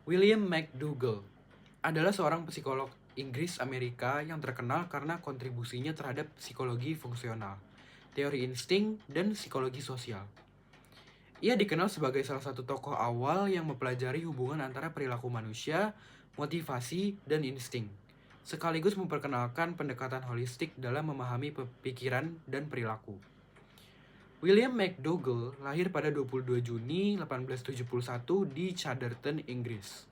William McDougall adalah seorang psikolog Inggris Amerika yang terkenal karena kontribusinya terhadap psikologi fungsional, teori insting, dan psikologi sosial. Ia dikenal sebagai salah satu tokoh awal yang mempelajari hubungan antara perilaku manusia, motivasi, dan insting, sekaligus memperkenalkan pendekatan holistik dalam memahami pikiran dan perilaku. William McDougall lahir pada 22 Juni 1871 di Chadderton, Inggris.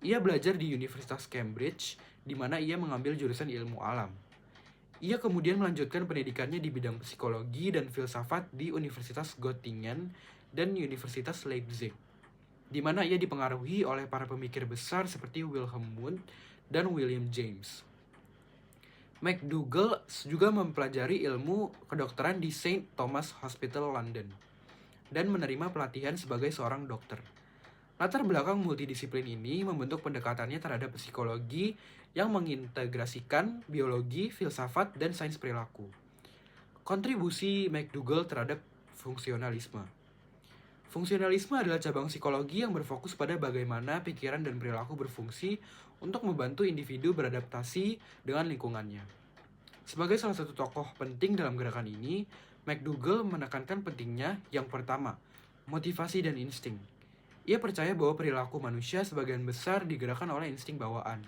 Ia belajar di Universitas Cambridge, di mana ia mengambil jurusan ilmu alam. Ia kemudian melanjutkan pendidikannya di bidang psikologi dan filsafat di Universitas Göttingen dan Universitas Leipzig, di mana ia dipengaruhi oleh para pemikir besar seperti Wilhelm Wundt dan William James. McDougall juga mempelajari ilmu kedokteran di St. Thomas Hospital, London, dan menerima pelatihan sebagai seorang dokter. Latar belakang multidisiplin ini membentuk pendekatannya terhadap psikologi yang mengintegrasikan biologi, filsafat, dan sains perilaku. Kontribusi McDougall terhadap fungsionalisme. Fungsionalisme adalah cabang psikologi yang berfokus pada bagaimana pikiran dan perilaku berfungsi untuk membantu individu beradaptasi dengan lingkungannya. Sebagai salah satu tokoh penting dalam gerakan ini, McDougall menekankan pentingnya yang pertama, motivasi dan insting. Ia percaya bahwa perilaku manusia sebagian besar digerakkan oleh insting bawaan.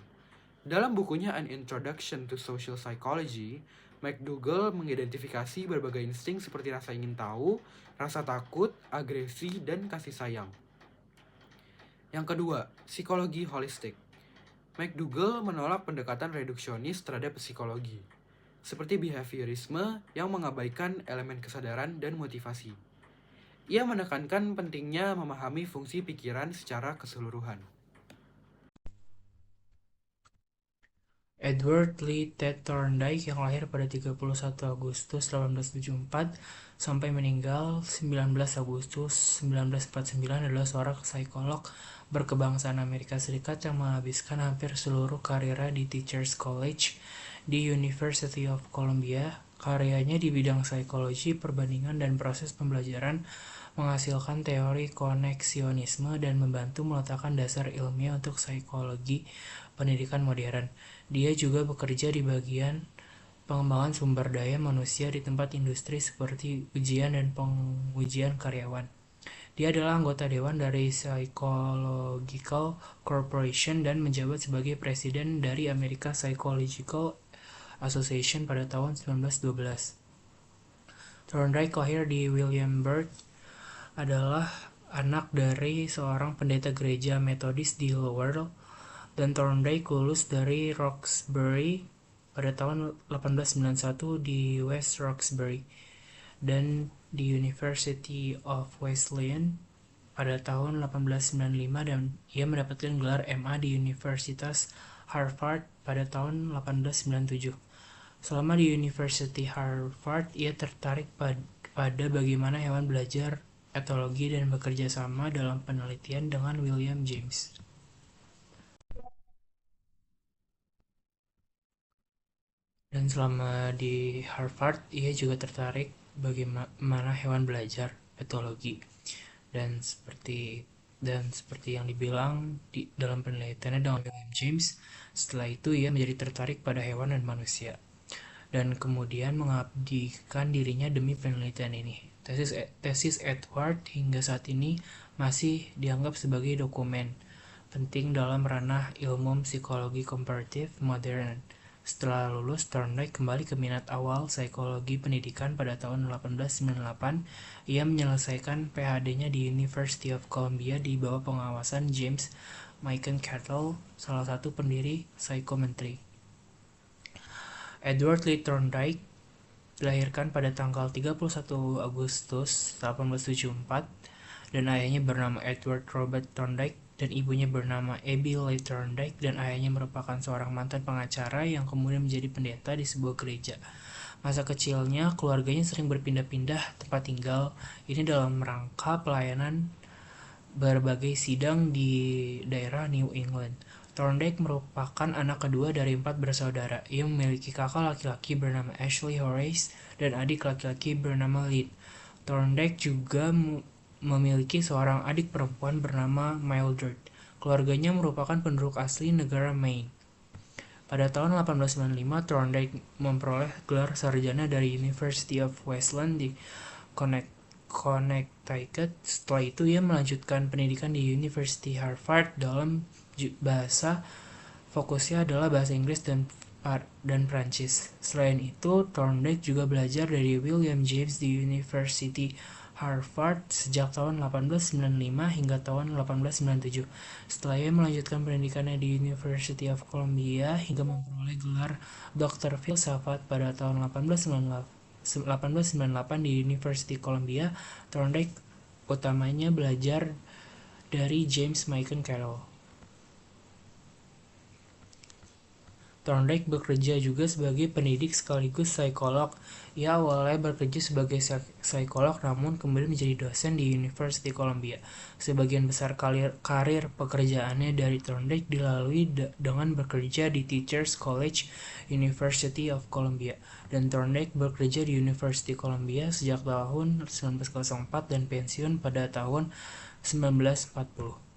Dalam bukunya An Introduction to Social Psychology, McDougall mengidentifikasi berbagai insting seperti rasa ingin tahu, rasa takut, agresi, dan kasih sayang. Yang kedua, psikologi holistik. McDougall menolak pendekatan reduksionis terhadap psikologi, seperti behaviorisme yang mengabaikan elemen kesadaran dan motivasi. Ia menekankan pentingnya memahami fungsi pikiran secara keseluruhan. Edward Lee Ted Thorndike yang lahir pada 31 Agustus 1874 sampai meninggal 19 Agustus 1949 adalah seorang psikolog berkebangsaan Amerika Serikat yang menghabiskan hampir seluruh karirnya di Teachers College di University of Columbia. Karyanya di bidang psikologi, perbandingan, dan proses pembelajaran menghasilkan teori koneksionisme dan membantu meletakkan dasar ilmiah untuk psikologi pendidikan modern. Dia juga bekerja di bagian pengembangan sumber daya manusia di tempat industri seperti ujian dan pengujian karyawan. Dia adalah anggota dewan dari Psychological Corporation dan menjabat sebagai presiden dari American Psychological Association pada tahun 1912. Thorndike lahir di Williamsburg, adalah anak dari seorang pendeta gereja Metodis di Lowell, dan Thorndike lulus dari Roxbury pada tahun 1891 di West Roxbury dan di University of Wesleyan pada tahun 1895, dan ia mendapatkan gelar MA di Universitas Harvard pada tahun 1897. Selama di University Harvard, ia tertarik pada bagaimana hewan belajar etologi dan bekerja sama dalam penelitian dengan William James. Dan selama di Harvard, ia juga tertarik bagaimana hewan belajar etologi. Dan seperti yang dibilang dalam penelitiannya dengan William James, setelah itu ia menjadi tertarik pada hewan dan manusia, dan kemudian mengabdikan dirinya demi penelitian ini. Tesis Edward hingga saat ini masih dianggap sebagai dokumen penting dalam ranah ilmu psikologi komparatif modern. Setelah lulus, Thorndike kembali ke minat awal psikologi pendidikan pada tahun 1898. Ia menyelesaikan PhD-nya di University of Columbia di bawah pengawasan James McCandless, salah satu pendiri psychometry. Edward Lee Thorndike dilahirkan pada tanggal 31 Agustus 1874, dan ayahnya bernama Edward Robert Thorndike dan ibunya bernama Abby Lee Thorndike, dan ayahnya merupakan seorang mantan pengacara yang kemudian menjadi pendeta di sebuah gereja. Masa kecilnya, keluarganya sering berpindah-pindah tempat tinggal, ini dalam rangka pelayanan berbagai sidang di daerah New England. Thorndike merupakan anak kedua dari 4 bersaudara. Ia memiliki kakak laki-laki bernama Ashley Horace dan adik laki-laki bernama Lynn. Thorndike juga memiliki seorang adik perempuan bernama Mildred. Keluarganya merupakan penduduk asli negara Maine. Pada tahun 1895, Thorndike memperoleh gelar sarjana dari University of Westland di Connecticut. Setelah itu, ia melanjutkan pendidikan di University Harvard dalam bahasa. Fokusnya adalah bahasa Inggris dan Prancis. Selain itu, Thorndike juga belajar dari William James di University Harvard sejak tahun 1895 hingga tahun 1897. Setelah ia melanjutkan pendidikannya di University of Columbia hingga memperoleh gelar Dr. Filsafat pada tahun 1898 di University Columbia, Thorndike utamanya belajar dari James Macon Carroll. Thorndike bekerja juga sebagai pendidik sekaligus psikolog. Ia awalnya bekerja sebagai psikolog namun kemudian menjadi dosen di University Columbia. Sebagian besar karir pekerjaannya dari Thorndike dilalui dengan bekerja di Teachers College, University of Columbia. Dan Thorndike bekerja di University Columbia sejak tahun 1904 dan pensiun pada tahun 1940.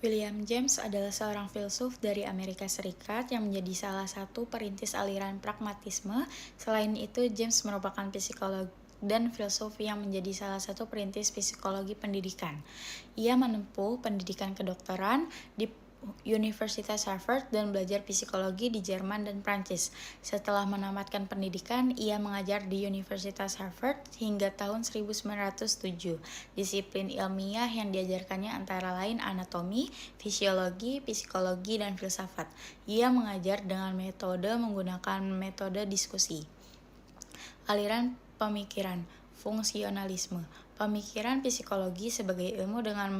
William James adalah seorang filsuf dari Amerika Serikat yang menjadi salah satu perintis aliran pragmatisme. Selain itu, James merupakan psikolog dan filsuf yang menjadi salah satu perintis psikologi pendidikan. Ia menempuh pendidikan kedokteran di Universitas Harvard dan belajar psikologi di Jerman dan Prancis. Setelah menamatkan pendidikan, ia mengajar di Universitas Harvard hingga tahun 1907. Disiplin ilmiah yang diajarkannya antara lain anatomi, fisiologi, psikologi, dan filsafat. Ia mengajar dengan menggunakan metode diskusi. Aliran pemikiran, fungsionalisme. Pemikiran psikologi sebagai ilmu dengan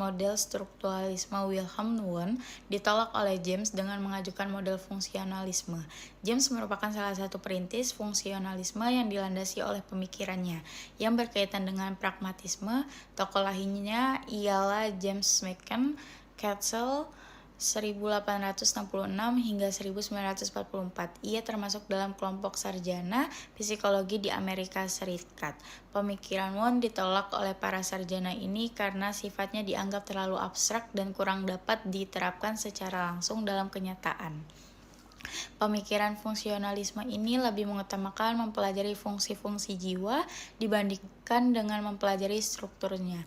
model strukturalisme Wilhelm Wundt ditolak oleh James dengan mengajukan model fungsionalisme. James merupakan salah satu perintis fungsionalisme yang dilandasi oleh pemikirannya yang berkaitan dengan pragmatisme. Tokoh lainnya ialah James Macon Ketchel 1866 hingga 1944. Ia termasuk dalam kelompok sarjana psikologi di Amerika Serikat. Pemikiran Wundt ditolak oleh para sarjana ini karena sifatnya dianggap terlalu abstrak dan kurang dapat diterapkan secara langsung dalam kenyataan. Pemikiran fungsionalisme ini lebih mengutamakan mempelajari fungsi-fungsi jiwa dibandingkan dengan mempelajari strukturnya.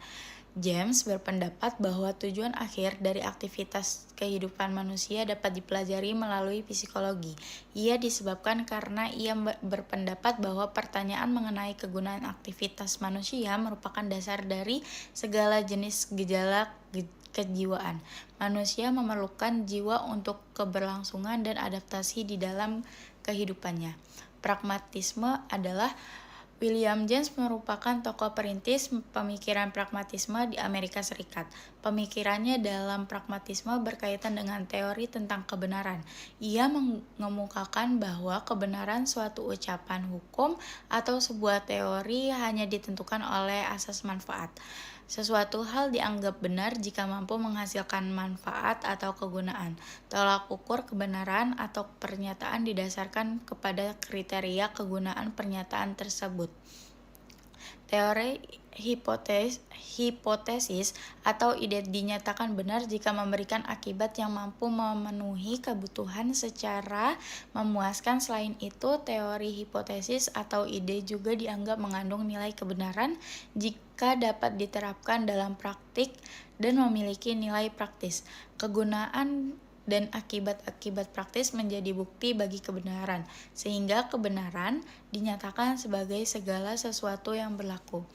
James berpendapat bahwa tujuan akhir dari aktivitas kehidupan manusia dapat dipelajari melalui psikologi. Ia disebabkan karena ia berpendapat bahwa pertanyaan mengenai kegunaan aktivitas manusia merupakan dasar dari segala jenis gejala kejiwaan. Manusia memerlukan jiwa untuk keberlangsungan dan adaptasi di dalam kehidupannya. Pragmatisme adalah William James merupakan tokoh perintis pemikiran pragmatisme di Amerika Serikat. Pemikirannya dalam pragmatisme berkaitan dengan teori tentang kebenaran. Ia mengemukakan bahwa kebenaran suatu ucapan hukum atau sebuah teori hanya ditentukan oleh asas manfaat. Sesuatu hal dianggap benar jika mampu menghasilkan manfaat atau kegunaan. Tolak ukur kebenaran atau pernyataan didasarkan kepada kriteria kegunaan pernyataan tersebut. Teori hipotesis atau ide dinyatakan benar jika memberikan akibat yang mampu memenuhi kebutuhan secara memuaskan. Selain itu, teori hipotesis atau ide juga dianggap mengandung nilai kebenaran jika dapat diterapkan dalam praktik dan memiliki nilai praktis. Kegunaan dan akibat-akibat praktis menjadi bukti bagi kebenaran, sehingga kebenaran dinyatakan sebagai segala sesuatu yang berlaku.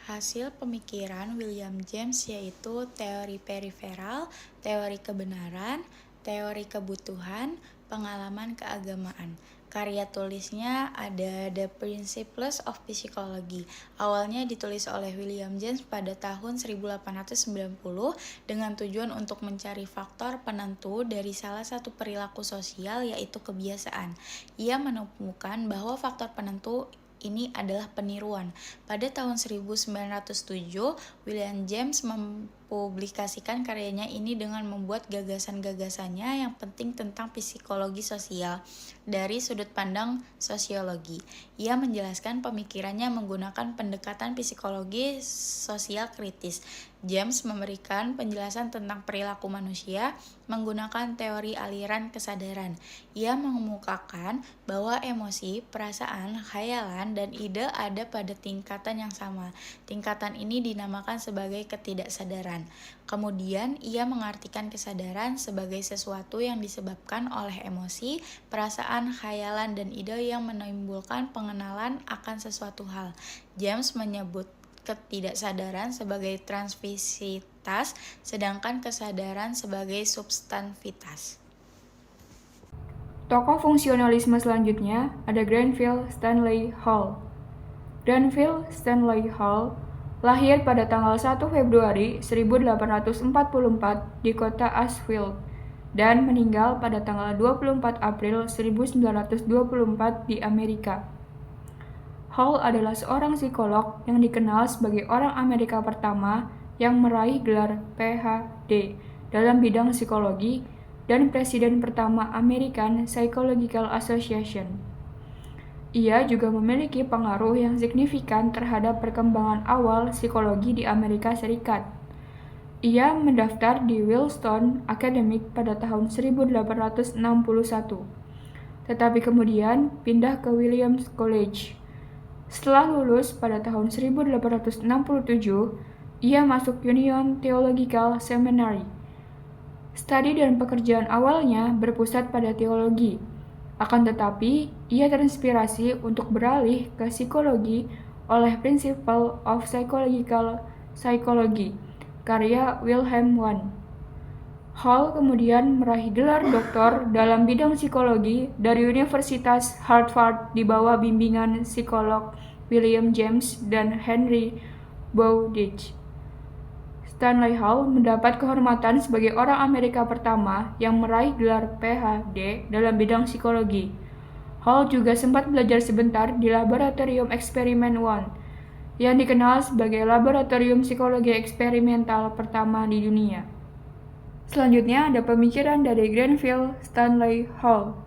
Hasil pemikiran William James yaitu teori periferal, teori kebenaran, teori kebutuhan, pengalaman keagamaan. Karya tulisnya ada The Principles of Psychology. Awalnya ditulis oleh William James pada tahun 1890 dengan tujuan untuk mencari faktor penentu dari salah satu perilaku sosial yaitu kebiasaan. Ia menemukan bahwa faktor penentu ini adalah peniruan. Pada tahun 1907, William James mempublikasikan karyanya ini dengan membuat gagasan-gagasannya yang penting tentang psikologi sosial dari sudut pandang sosiologi. Ia menjelaskan pemikirannya menggunakan pendekatan psikologi sosial kritis. James memberikan penjelasan tentang perilaku manusia menggunakan teori aliran kesadaran. Ia mengemukakan bahwa emosi, perasaan, khayalan, dan ide ada pada tingkatan yang sama. Tingkatan ini dinamakan sebagai ketidaksadaran. Kemudian, ia mengartikan kesadaran sebagai sesuatu yang disebabkan oleh emosi, perasaan, khayalan, dan ide yang menimbulkan pengenalan akan sesuatu hal. James menyebut ketidaksadaran sebagai transvisitas, sedangkan kesadaran sebagai substansivitas. Tokoh fungsionalisme selanjutnya ada Granville Stanley Hall. Granville Stanley Hall lahir pada tanggal 1 Februari 1844 di kota Ashfield dan meninggal pada tanggal 24 April 1924 di Amerika. Hall adalah seorang psikolog yang dikenal sebagai orang Amerika pertama yang meraih gelar Ph.D. dalam bidang psikologi dan presiden pertama American Psychological Association. Ia juga memiliki pengaruh yang signifikan terhadap perkembangan awal psikologi di Amerika Serikat. Ia mendaftar di Wilson Academic pada tahun 1861, tetapi kemudian pindah ke Williams College. Setelah lulus pada tahun 1867, ia masuk Union Theological Seminary. Studi dan pekerjaan awalnya berpusat pada teologi. Akan tetapi, ia terinspirasi untuk beralih ke psikologi oleh Principle of Psychological Psychology, karya Wilhelm Wundt. Hall kemudian meraih gelar doktor dalam bidang psikologi dari Universitas Harvard di bawah bimbingan psikolog William James dan Henry Bowditch. Stanley Hall mendapat kehormatan sebagai orang Amerika pertama yang meraih gelar Ph.D. dalam bidang psikologi. Hall juga sempat belajar sebentar di Laboratorium Eksperimen Wundt, yang dikenal sebagai laboratorium psikologi eksperimental pertama di dunia. Selanjutnya ada pemikiran dari Granville Stanley Hall.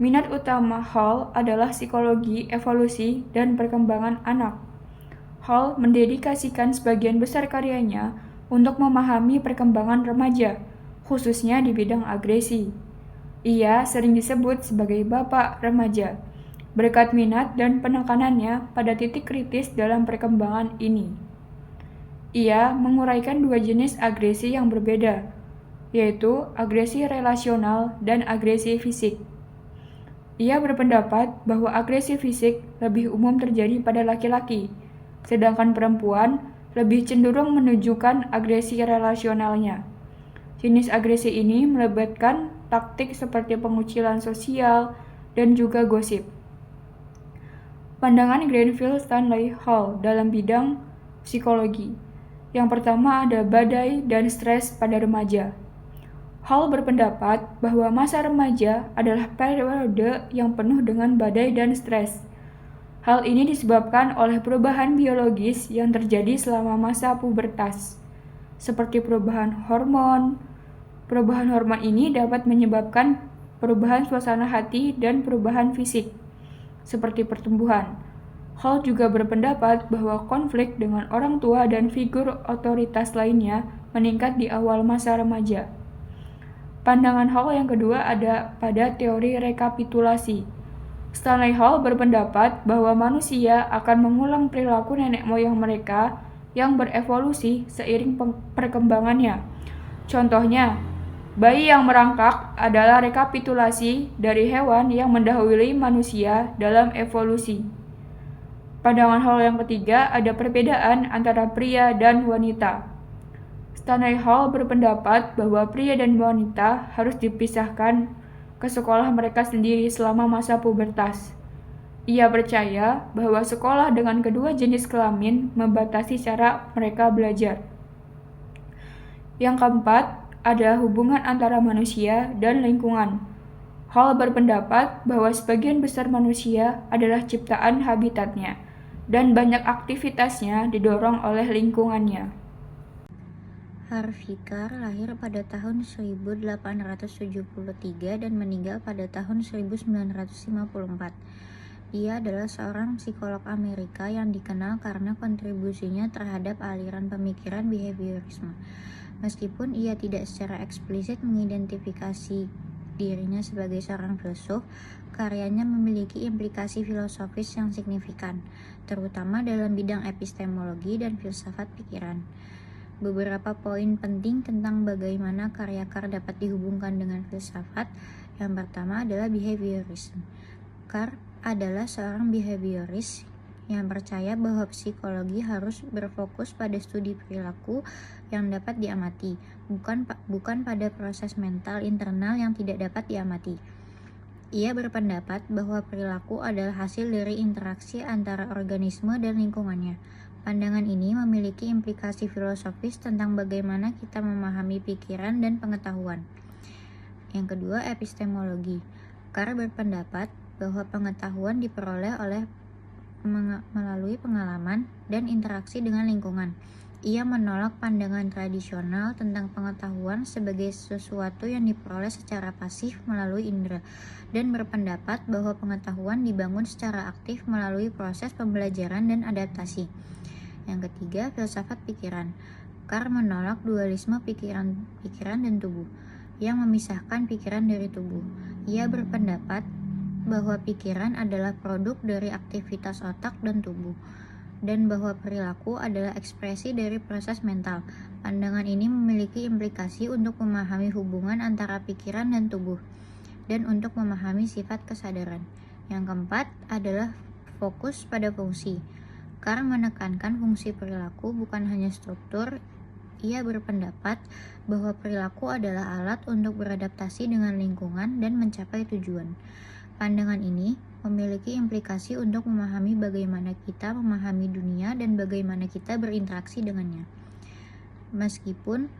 Minat utama Hall adalah psikologi, evolusi, dan perkembangan anak. Hall mendedikasikan sebagian besar karyanya untuk memahami perkembangan remaja, khususnya di bidang agresi. Ia sering disebut sebagai bapak remaja, berkat minat dan penekanannya pada titik kritis dalam perkembangan ini. Ia menguraikan dua jenis agresi yang berbeda, yaitu agresi relasional dan agresi fisik. Ia berpendapat bahwa agresi fisik lebih umum terjadi pada laki-laki, sedangkan perempuan lebih cenderung menunjukkan agresi relasionalnya. Jenis agresi ini melibatkan taktik seperti pengucilan sosial dan juga gosip. Pandangan Granville Stanley Hall dalam bidang psikologi. Yang pertama ada badai dan stres pada remaja. Hall berpendapat bahwa masa remaja adalah periode yang penuh dengan badai dan stres. Hal ini disebabkan oleh perubahan biologis yang terjadi selama masa pubertas, seperti perubahan hormon. Perubahan hormon ini dapat menyebabkan perubahan suasana hati dan perubahan fisik, seperti pertumbuhan. Hall juga berpendapat bahwa konflik dengan orang tua dan figur otoritas lainnya meningkat di awal masa remaja. Pandangan Hall yang kedua ada pada teori rekapitulasi. Stanley Hall berpendapat bahwa manusia akan mengulang perilaku nenek moyang mereka yang berevolusi seiring perkembangannya. Contohnya, bayi yang merangkak adalah rekapitulasi dari hewan yang mendahului manusia dalam evolusi. Pandangan Hall yang ketiga ada perbedaan antara pria dan wanita. Stanley Hall berpendapat bahwa pria dan wanita harus dipisahkan ke sekolah mereka sendiri selama masa pubertas. Ia percaya bahwa sekolah dengan kedua jenis kelamin membatasi cara mereka belajar. Yang keempat, ada hubungan antara manusia dan lingkungan. Hall berpendapat bahwa sebagian besar manusia adalah ciptaan habitatnya, dan banyak aktivitasnya didorong oleh lingkungannya. Harvey Carr lahir pada tahun 1873 dan meninggal pada tahun 1954. Ia adalah seorang psikolog Amerika yang dikenal karena kontribusinya terhadap aliran pemikiran behaviorisme. Meskipun ia tidak secara eksplisit mengidentifikasi dirinya sebagai seorang filsuf, karyanya memiliki implikasi filosofis yang signifikan, terutama dalam bidang epistemologi dan filsafat pikiran. Beberapa poin penting tentang bagaimana karya Carr dapat dihubungkan dengan filsafat. Yang pertama adalah behaviorism. Carr adalah seorang behavioris yang percaya bahwa psikologi harus berfokus pada studi perilaku yang dapat diamati, bukan pada proses mental internal yang tidak dapat diamati. Ia berpendapat bahwa perilaku adalah hasil dari interaksi antara organisme dan lingkungannya. Pandangan ini memiliki implikasi filosofis tentang bagaimana kita memahami pikiran dan pengetahuan. Yang kedua, epistemologi. Carr berpendapat bahwa pengetahuan diperoleh melalui pengalaman dan interaksi dengan lingkungan. Ia menolak pandangan tradisional tentang pengetahuan sebagai sesuatu yang diperoleh secara pasif melalui indera, dan berpendapat bahwa pengetahuan dibangun secara aktif melalui proses pembelajaran dan adaptasi. Yang ketiga, filsafat pikiran. Carr menolak dualisme pikiran dan tubuh, yang memisahkan pikiran dari tubuh. Ia berpendapat bahwa pikiran adalah produk dari aktivitas otak dan tubuh, dan bahwa perilaku adalah ekspresi dari proses mental. Pandangan ini memiliki implikasi untuk memahami hubungan antara pikiran dan tubuh, dan untuk memahami sifat kesadaran. Yang keempat adalah fokus pada fungsi. Carr menekankan fungsi perilaku, bukan hanya struktur. Ia berpendapat bahwa perilaku adalah alat untuk beradaptasi dengan lingkungan dan mencapai tujuan. Pandangan ini memiliki implikasi untuk memahami bagaimana kita memahami dunia dan bagaimana kita berinteraksi dengannya. Meskipun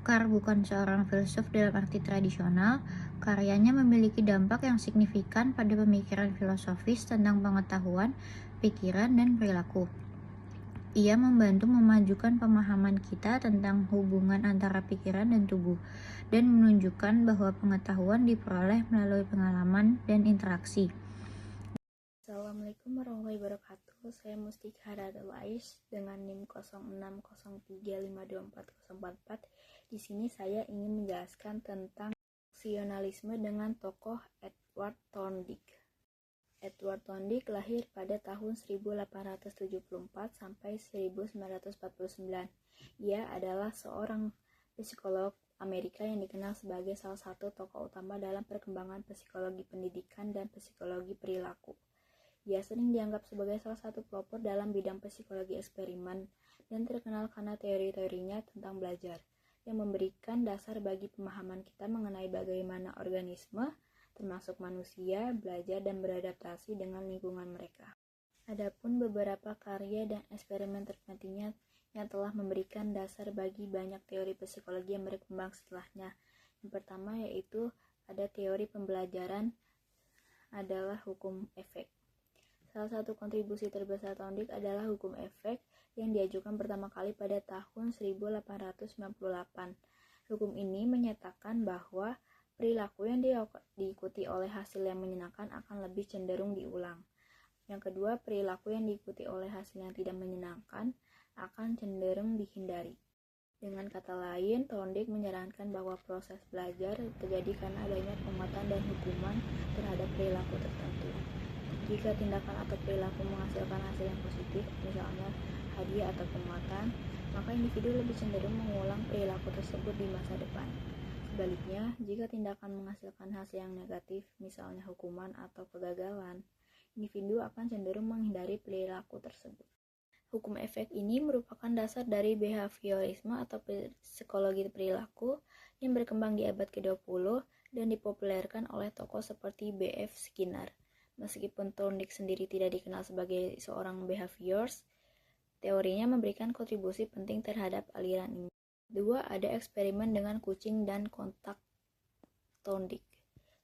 Carr bukan seorang filsuf dalam arti tradisional, karyanya memiliki dampak yang signifikan pada pemikiran filosofis tentang pengetahuan, pikiran, dan perilaku. Ia membantu memajukan pemahaman kita tentang hubungan antara pikiran dan tubuh, dan menunjukkan bahwa pengetahuan diperoleh melalui pengalaman dan interaksi. Assalamualaikum warahmatullahi wabarakatuh. Saya Mustika Hadatul Ais dengan NIM 0603524044. Di sini saya ingin menjelaskan tentang sionalisme dengan tokoh Edward Thorndike. Edward Thorndike lahir pada tahun 1874 sampai 1949. Ia adalah seorang psikolog Amerika yang dikenal sebagai salah satu tokoh utama dalam perkembangan psikologi pendidikan dan psikologi perilaku. Ia sering dianggap sebagai salah satu pelopor dalam bidang psikologi eksperimen dan terkenal karena teori-teorinya tentang belajar, yang memberikan dasar bagi pemahaman kita mengenai bagaimana organisme, termasuk manusia, belajar dan beradaptasi dengan lingkungan mereka. Adapun beberapa karya dan eksperimen terpentingnya yang telah memberikan dasar bagi banyak teori psikologi yang berkembang setelahnya. Yang pertama yaitu ada teori pembelajaran adalah hukum efek. Salah satu kontribusi terbesar Thorndike adalah hukum efek yang diajukan pertama kali pada tahun 1898. Hukum ini menyatakan bahwa perilaku yang diikuti oleh hasil yang menyenangkan akan lebih cenderung diulang. Yang kedua, perilaku yang diikuti oleh hasil yang tidak menyenangkan akan cenderung dihindari. Dengan kata lain, Thorndike menyarankan bahwa proses belajar terjadi karena adanya penguatan dan hukuman terhadap perilaku tertentu. Jika tindakan atau perilaku menghasilkan hasil yang positif, misalnya hadiah atau penguatan, maka individu lebih cenderung mengulang perilaku tersebut di masa depan. Sebaliknya, jika tindakan menghasilkan hasil yang negatif, misalnya hukuman atau kegagalan, individu akan cenderung menghindari perilaku tersebut. Hukum efek ini merupakan dasar dari behaviorisme atau psikologi perilaku yang berkembang di abad ke-20 dan dipopulerkan oleh tokoh seperti B.F. Skinner. Meskipun Thorndike sendiri tidak dikenal sebagai seorang behaviorist, teorinya memberikan kontribusi penting terhadap aliran ini. 2. Ada eksperimen dengan kucing dan kontak Thorndike.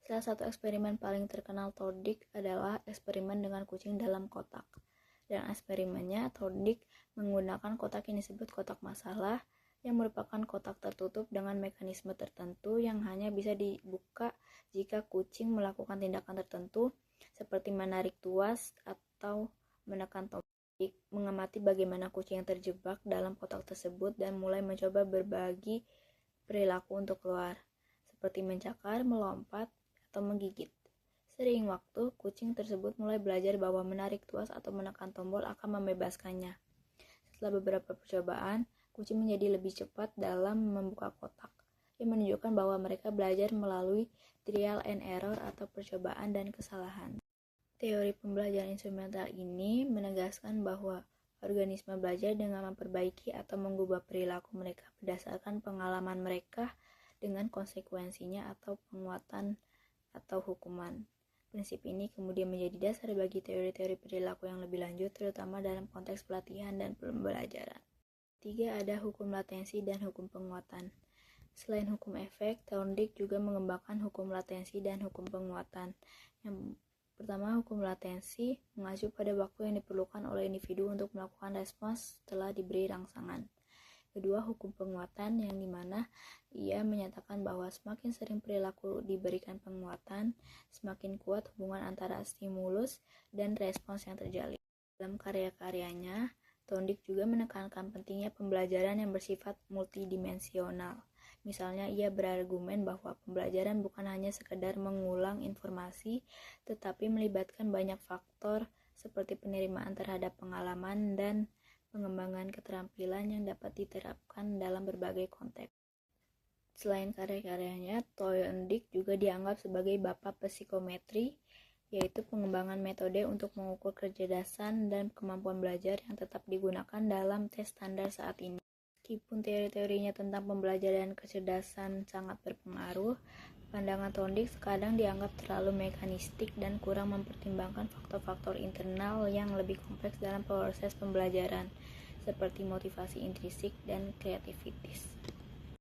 Salah satu eksperimen paling terkenal Thorndike adalah eksperimen dengan kucing dalam kotak. Dalam eksperimennya, Thorndike menggunakan kotak yang disebut kotak masalah yang merupakan kotak tertutup dengan mekanisme tertentu yang hanya bisa dibuka jika kucing melakukan tindakan tertentu seperti menarik tuas atau menekan tombol. Mengamati bagaimana kucing yang terjebak dalam kotak tersebut dan mulai mencoba berbagi perilaku untuk keluar, seperti mencakar, melompat, atau menggigit. Seiring waktu, kucing tersebut mulai belajar bahwa menarik tuas atau menekan tombol akan membebaskannya. Setelah beberapa percobaan, kucing menjadi lebih cepat dalam membuka kotak, yang menunjukkan bahwa mereka belajar melalui trial and error atau percobaan dan kesalahan. Teori pembelajaran instrumental ini menegaskan bahwa organisme belajar dengan memperbaiki atau mengubah perilaku mereka berdasarkan pengalaman mereka dengan konsekuensinya atau penguatan atau hukuman. Prinsip ini kemudian menjadi dasar bagi teori-teori perilaku yang lebih lanjut, terutama dalam konteks pelatihan dan pembelajaran. 3. Ada hukum latensi dan hukum penguatan. Selain hukum efek, Thorndike juga mengembangkan hukum latensi dan hukum penguatan. Yang pertama, hukum latensi mengacu pada waktu yang diperlukan oleh individu untuk melakukan respons setelah diberi rangsangan. Kedua, hukum penguatan yang dimana ia menyatakan bahwa semakin sering perilaku diberikan penguatan, semakin kuat hubungan antara stimulus dan respons yang terjalin. Dalam karya-karyanya, Thorndike juga menekankan pentingnya pembelajaran yang bersifat multidimensional. Misalnya, ia berargumen bahwa pembelajaran bukan hanya sekedar mengulang informasi, tetapi melibatkan banyak faktor seperti penerimaan terhadap pengalaman dan pengembangan keterampilan yang dapat diterapkan dalam berbagai konteks. Selain karya-karyanya, Thorndike juga dianggap sebagai bapak psikometri, yaitu pengembangan metode untuk mengukur kecerdasan dan kemampuan belajar yang tetap digunakan dalam tes standar saat ini. Meskipun teori-teorinya tentang pembelajaran kecerdasan sangat berpengaruh, pandangan Thorndike sekadang dianggap terlalu mekanistik dan kurang mempertimbangkan faktor-faktor internal yang lebih kompleks dalam proses pembelajaran, seperti motivasi intrinsik dan kreativitas.